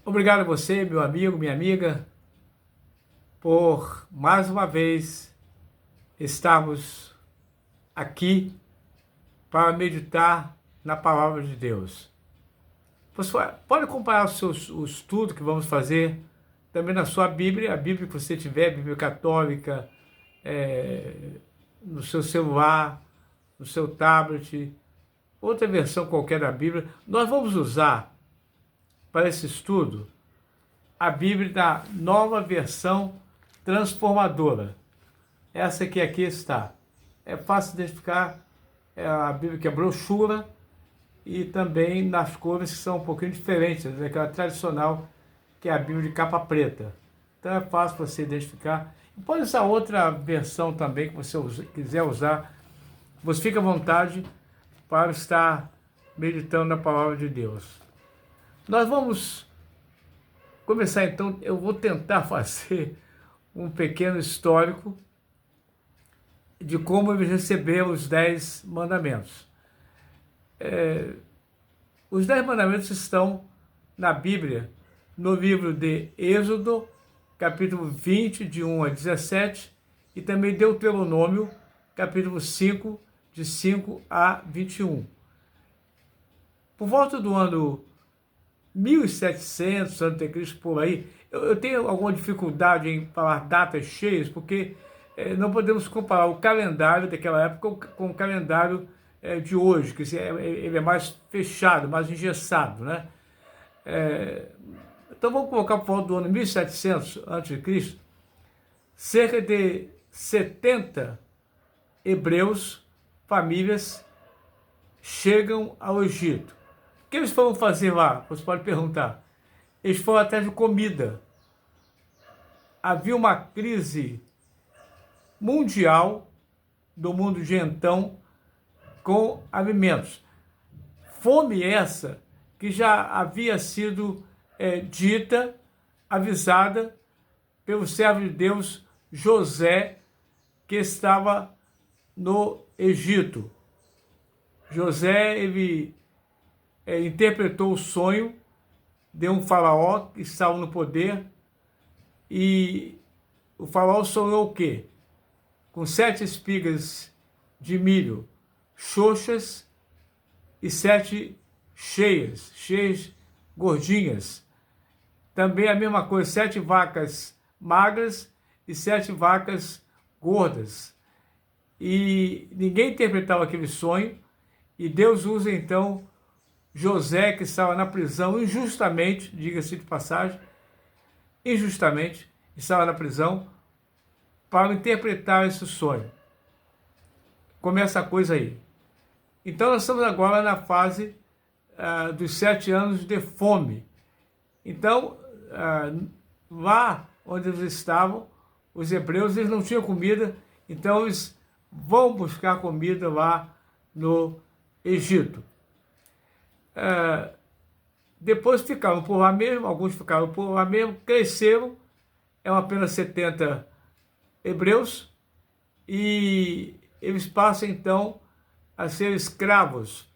Obrigado a você, meu amigo, minha amiga, por mais uma vez estarmos aqui para meditar na palavra de Deus. Você pode comparar o estudo que vamos fazer também na sua Bíblia, a Bíblia que você tiver, a Bíblia católica, é, no seu celular, no seu tablet, outra versão qualquer da Bíblia. Nós vamos usar para esse estudo a Bíblia da Nova Versão Transformadora. Essa que aqui está. É fácil identificar, é a Bíblia que é brochura e também nas cores que são um pouquinho diferentes daquela tradicional que é a Bíblia de capa preta. Então é fácil você identificar. E pode usar outra versão também que você quiser usar. Você fica à vontade para estar meditando na palavra de Deus. Nós vamos começar então, eu vou tentar fazer um pequeno histórico de como eles receberam os 10 mandamentos. Os 10 mandamentos estão na Bíblia, no livro de Êxodo, capítulo 20, de 1 a 17, e também Deuteronômio, capítulo 5, de 5 a 21. Por volta do ano 1700 a.C., por aí, eu tenho alguma dificuldade em falar datas cheias, porque não podemos comparar o calendário daquela época com o calendário de hoje, que ele é mais fechado, mais engessado, né? Então vamos colocar por volta do ano 1700 a.C., cerca de 70 hebreus, famílias, chegam ao Egito. O que eles foram fazer lá? Você pode perguntar. Eles foram atrás de comida. Havia uma crise mundial do mundo de então com alimentos. Fome essa que já havia sido dita, avisada pelo servo de Deus José, que estava no Egito. José, ele interpretou o sonho de um faraó que estava no poder, e o faraó sonhou o quê? Com 7 espigas de milho xoxas e 7 cheias, gordinhas. Também a mesma coisa, 7 vacas magras e 7 vacas gordas. E ninguém interpretava aquele sonho, e Deus usa então José, que estava na prisão injustamente, diga-se de passagem, injustamente, estava na prisão, para interpretar esse sonho. Começa a coisa aí. Então nós estamos agora na fase dos 7 anos de fome. Então, lá onde eles estavam, os hebreus, eles não tinham comida, então eles vão buscar comida lá no Egito. Depois ficaram por lá mesmo, alguns ficaram por lá mesmo, cresceram, eram apenas 70 hebreus, e eles passam então a ser escravos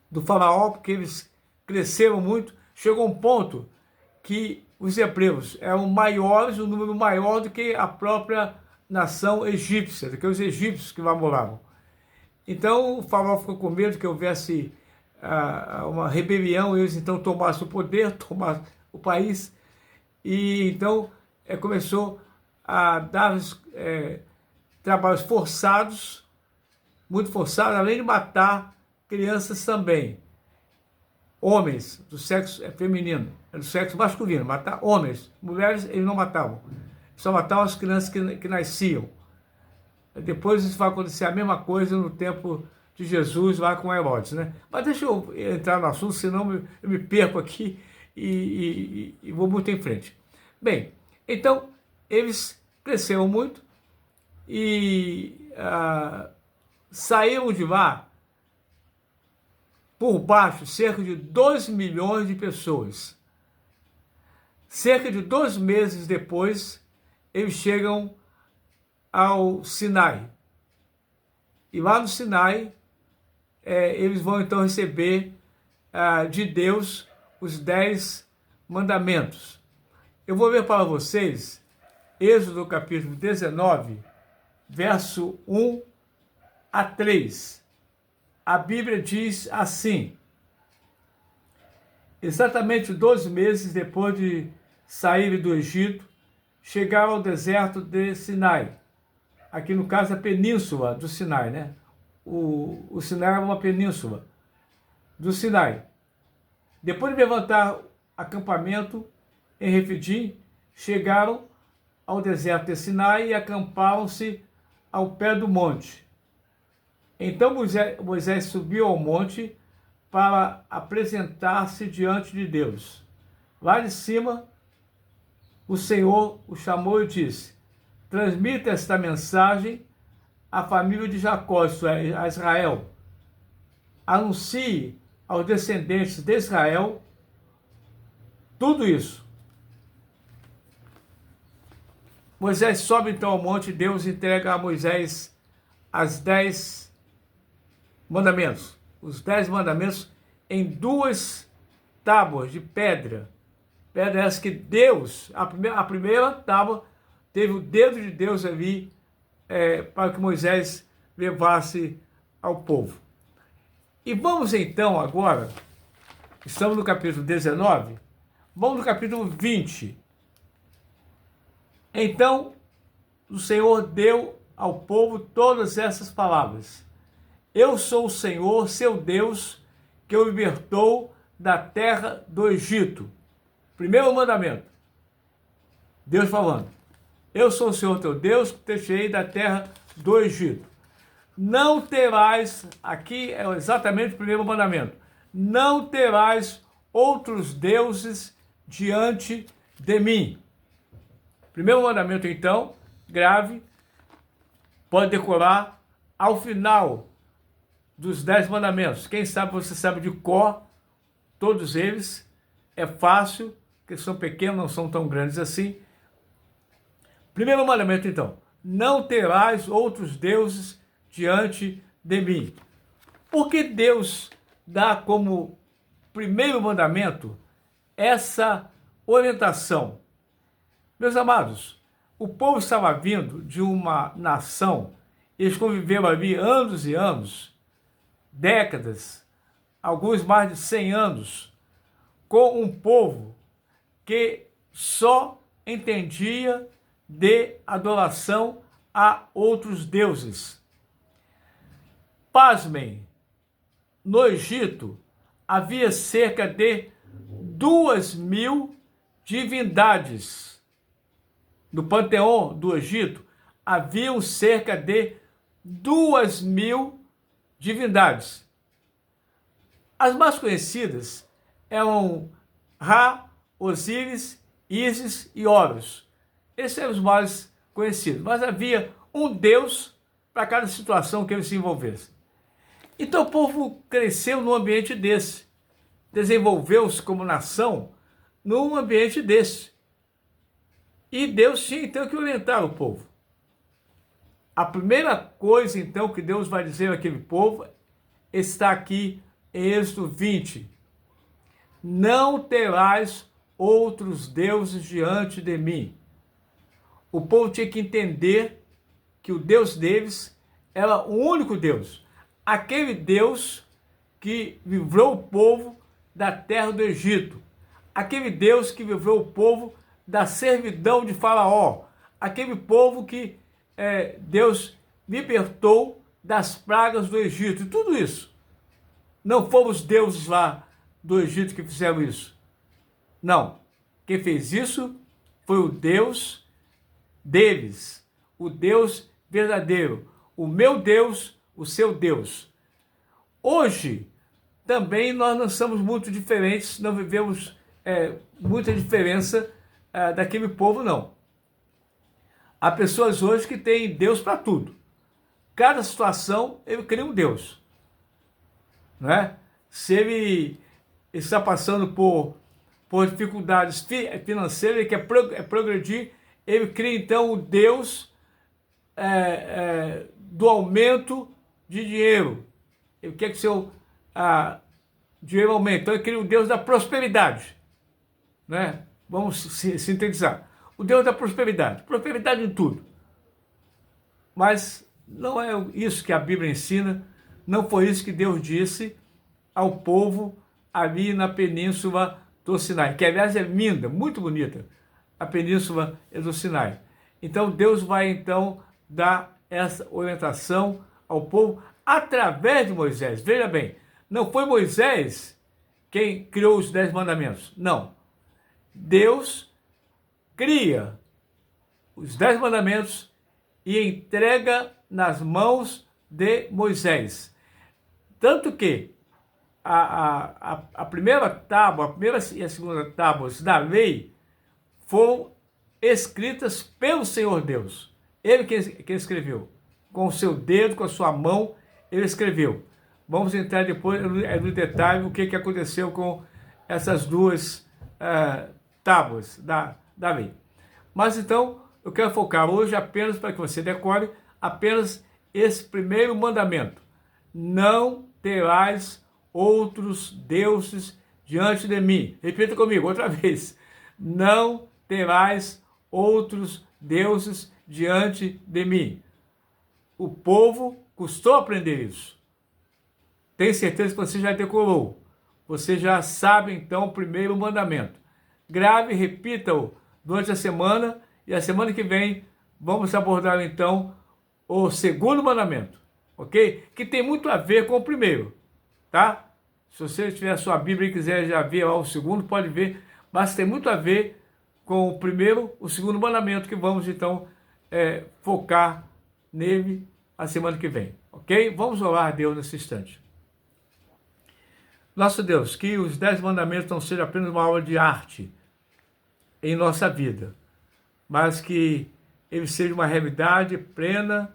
do faraó, porque eles cresceram muito. Chegou um ponto que os hebreus eram maiores, um número maior do que a própria nação egípcia, do que os egípcios que lá moravam. Então o faraó ficou com medo que houvesse uma rebelião, eles então tomassem o poder, tomassem o país, e então começou a dar trabalhos forçados, muito forçados, além de matar crianças também. Homens do sexo feminino, do sexo masculino, matar homens, mulheres eles não matavam, só matavam as crianças que nasciam. Depois isso vai acontecer a mesma coisa no tempo de Jesus lá com Herodes, né? Mas deixa eu entrar no assunto, senão eu me perco aqui e vou muito em frente. Bem, então eles cresceram muito e saíram de lá por baixo cerca de 2 milhões de pessoas. Cerca de 2 meses depois, eles chegam ao Sinai. E lá no Sinai, eles vão então receber de Deus os 10 mandamentos. Eu vou ler para vocês Êxodo capítulo 19, verso 1 a 3. A Bíblia diz assim: exatamente 12 meses depois de saírem do Egito, chegaram ao deserto de Sinai. Aqui no caso a península do Sinai, né? O Sinai é uma península do Sinai. Depois de levantar acampamento em Refidim, chegaram ao deserto de Sinai e acamparam-se ao pé do monte. Então Moisés subiu ao monte para apresentar-se diante de Deus. Lá de cima, o Senhor o chamou e disse: transmita esta mensagem à família de Jacó, isto é, a Israel. Anuncie aos descendentes de Israel tudo isso. Moisés sobe então ao monte, Deus entrega a Moisés as 10 mandamentos. Os 10 mandamentos em 2 tábuas de pedra. Pedra essa que Deus, a primeira tábua, teve o dedo de Deus ali para que Moisés levasse ao povo. E vamos então agora, estamos no capítulo 19, vamos no capítulo 20. Então, o Senhor deu ao povo todas essas palavras. Eu sou o Senhor, seu Deus, que o libertou da terra do Egito. Primeiro mandamento. Deus falando: eu sou o Senhor teu Deus, que te tirei da terra do Egito. Não terás, aqui é exatamente o primeiro mandamento, não terás outros deuses diante de mim. Primeiro mandamento, então, grave, pode decorar ao final dos 10 mandamentos. Quem sabe, você sabe de cor, todos eles, é fácil, porque são pequenos, não são tão grandes assim. Primeiro mandamento, então, não terás outros deuses diante de mim. Por que Deus dá como primeiro mandamento essa orientação? Meus amados, o povo estava vindo de uma nação, eles conviveram ali anos e anos, décadas, alguns mais de 100 anos, com um povo que só entendia de adoração a outros deuses. Pasmem, no Egito havia cerca de 2.000 divindades. No panteão do Egito haviam cerca de 2.000 divindades. As mais conhecidas eram Ra, Osíris, Ísis e Horus. Esses eram os mais conhecidos, mas havia um deus para cada situação que ele se envolvesse. Então o povo cresceu num ambiente desse, desenvolveu-se como nação num ambiente desse. E Deus tinha então que orientar o povo. A primeira coisa então que Deus vai dizer àquele povo está aqui em Êxodo 20. Não terás outros deuses diante de mim. O povo tinha que entender que o Deus deles era o único Deus. Aquele Deus que livrou o povo da terra do Egito. Aquele Deus que livrou o povo da servidão de Faraó. Aquele povo que Deus libertou das pragas do Egito. E tudo isso. Não foram os deuses lá do Egito que fizeram isso. Não. Quem fez isso foi o Deus deles. O Deus verdadeiro. O meu Deus, o seu Deus. Hoje, também nós não somos muito diferentes, não vivemos muita diferença daquele povo, não. Há pessoas hoje que têm Deus para tudo. Cada situação, ele cria um Deus. Não é? Se ele está passando por dificuldades financeiras, ele quer progredir, ele cria então o Deus do aumento de dinheiro. Ele quer que seu dinheiro aumente. Então ele cria o Deus da prosperidade. né? Vamos sintetizar. O Deus da prosperidade. Prosperidade em tudo. Mas não é isso que a Bíblia ensina, não foi isso que Deus disse ao povo ali na península do Sinai, que aliás é linda, muito bonita, a península do Sinai. Então Deus vai então dar essa orientação ao povo através de Moisés. Veja bem, não foi Moisés quem criou os 10 mandamentos, não. Deus cria os 10 mandamentos e entrega nas mãos de Moisés. Tanto que a primeira tábua, a primeira e a segunda tábuas da lei foram escritas pelo Senhor Deus. Ele que escreveu. Com o seu dedo, com a sua mão, ele escreveu. Vamos entrar depois no detalhe o que aconteceu com essas duas tábuas da lei. Mas então, eu quero focar hoje apenas para que você decore apenas esse primeiro mandamento. Não terás outros deuses diante de mim. Repita comigo outra vez. Não terás outros deuses diante de mim. O povo custou aprender isso. Tenho certeza que você já decorou. Você já sabe então o primeiro mandamento. Grave e repita-o durante a semana, e a semana que vem vamos abordar então o segundo mandamento, ok? Que tem muito a ver com o primeiro, tá? Se você tiver a sua Bíblia e quiser já ver lá o segundo, pode ver, mas tem muito a ver com o primeiro, o segundo mandamento, que vamos então focar nele a semana que vem, ok? Vamos orar a Deus nesse instante. Nosso Deus, que os 10 mandamentos não sejam apenas uma aula de arte em nossa vida, mas que ele seja uma realidade plena,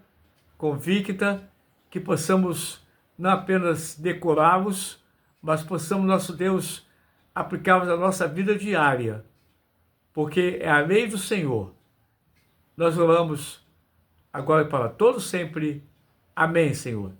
convicta, que possamos não apenas decorá-los, mas possamos, nosso Deus, aplicá-los à nossa vida diária, porque é a lei do Senhor. Nós oramos agora e para todos sempre. Amém, Senhor.